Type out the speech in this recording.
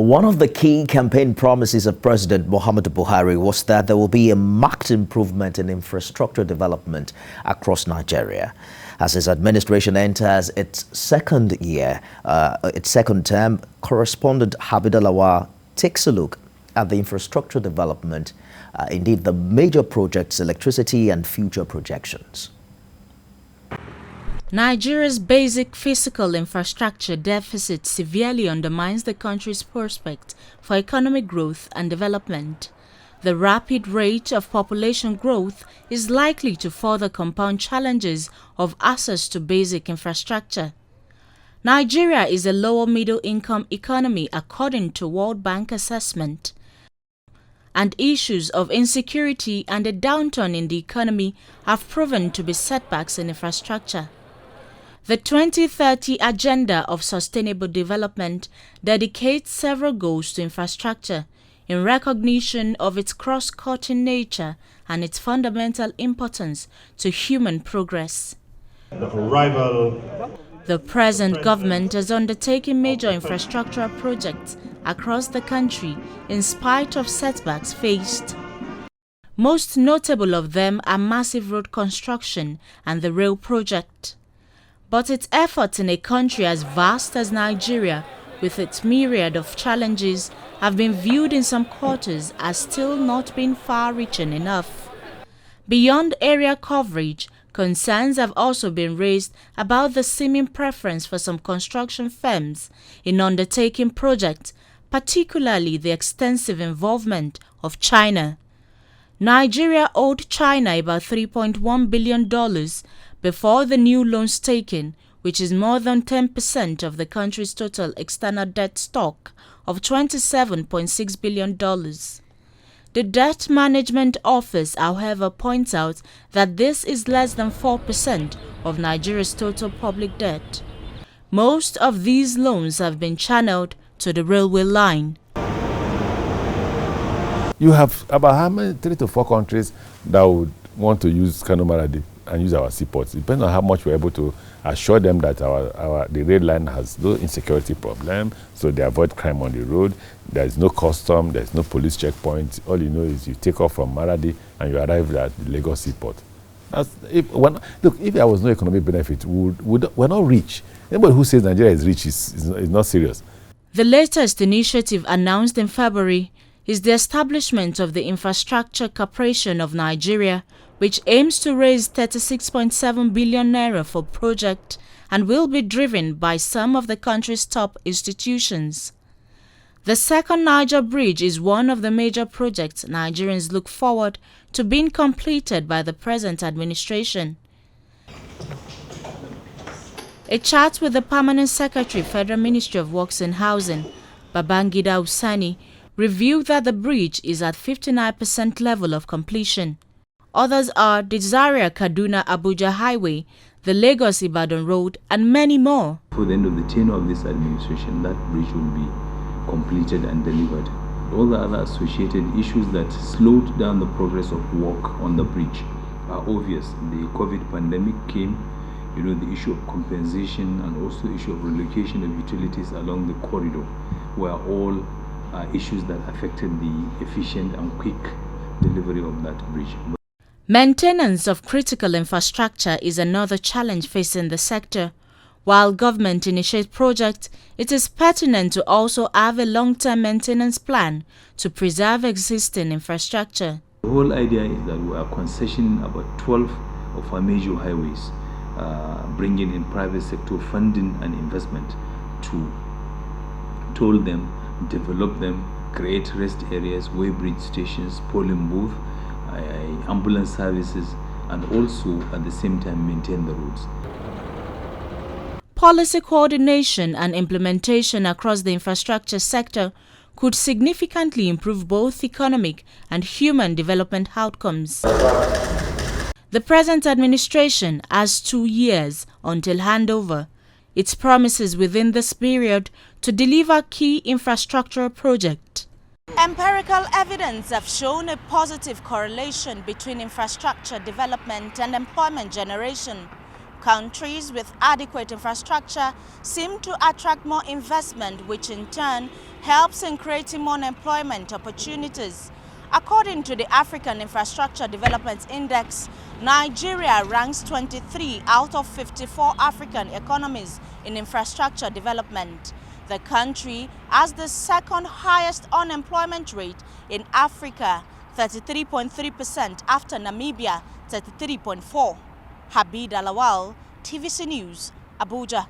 One of the key campaign promises of President Muhammadu Buhari was that there will be a marked improvement in infrastructure development across Nigeria. As his administration enters its second term, correspondent Habidalawa takes a look at the infrastructure development, indeed the major projects, electricity and future projections. Nigeria's basic physical infrastructure deficit severely undermines the country's prospect for economic growth and development. The rapid rate of population growth is likely to further compound challenges of access to basic infrastructure. Nigeria is a lower middle-income economy according to World Bank assessment, and issues of insecurity and a downturn in the economy have proven to be setbacks in infrastructure. The 2030 Agenda of Sustainable Development dedicates several goals to infrastructure in recognition of its cross-cutting nature and its fundamental importance to human progress. The present government has undertaken major infrastructural projects across the country in spite of setbacks faced. Most notable of them are massive road construction and the rail project. But its efforts in a country as vast as Nigeria, with its myriad of challenges, have been viewed in some quarters as still not being far-reaching enough. Beyond area coverage, concerns have also been raised about the seeming preference for some construction firms in undertaking projects, particularly the extensive involvement of China. Nigeria owed China about $3.1 billion before the new loans taken, which is more than 10% of the country's total external debt stock of $27.6 billion. The Debt Management Office, however, points out that this is less than 4% of Nigeria's total public debt. Most of these loans have been channeled to the railway line. You have about how many, 3 to 4 countries that would want to use Kano Maradi and use our seaports. It depends on how much we're able to assure them that the rail line has no insecurity problem, so they avoid crime on the road. There is no custom, there is no police checkpoint. All you know is you take off from Maradi and you arrive at the Lagos seaport. If there was no economic benefit, we're not rich. Anybody who says Nigeria is rich is not serious. The latest initiative announced in February is the establishment of the Infrastructure Corporation of Nigeria, which aims to raise 36.7 billion naira for project and will be driven by some of the country's top institutions. The second Niger Bridge is one of the major projects Nigerians look forward to being completed by the present administration. A chat with the Permanent Secretary, Federal Ministry of Works and Housing, Babangida Usani, revealed that the bridge is at 59% level of completion. Others are the Zaria-Kaduna-Abuja Highway, the Lagos-Ibadan Road, and many more. For the end of the tenure of this administration, that bridge will be completed and delivered. All the other associated issues that slowed down the progress of work on the bridge are obvious. The COVID pandemic came, the issue of compensation and also the issue of relocation of utilities along the corridor were all issues that affected the efficient and quick delivery of that bridge. Maintenance of critical infrastructure is another challenge facing the sector. While government initiates projects, it is pertinent to also have a long-term maintenance plan to preserve existing infrastructure. The whole idea is that we are concessioning about 12 of our major highways, bringing in private sector funding and investment to toll them, develop them, create rest areas, weighbridge stations, polling booth, ambulance services, and also at the same time maintain the roads. Policy coordination and implementation across the infrastructure sector could significantly improve both economic and human development outcomes. The present administration has 2 years until handover. It promises within this period to deliver key infrastructural projects. Empirical evidence have shown a positive correlation between infrastructure development and employment generation, Countries with adequate infrastructure seem to attract more investment, which in turn helps in creating more employment opportunities. According to the African Infrastructure Development Index, Nigeria ranks 23 out of 54 African economies in infrastructure development. The country has the second highest unemployment rate in Africa, 33.3% after Namibia, 33.4%. Habib Alawal, TVC News, Abuja.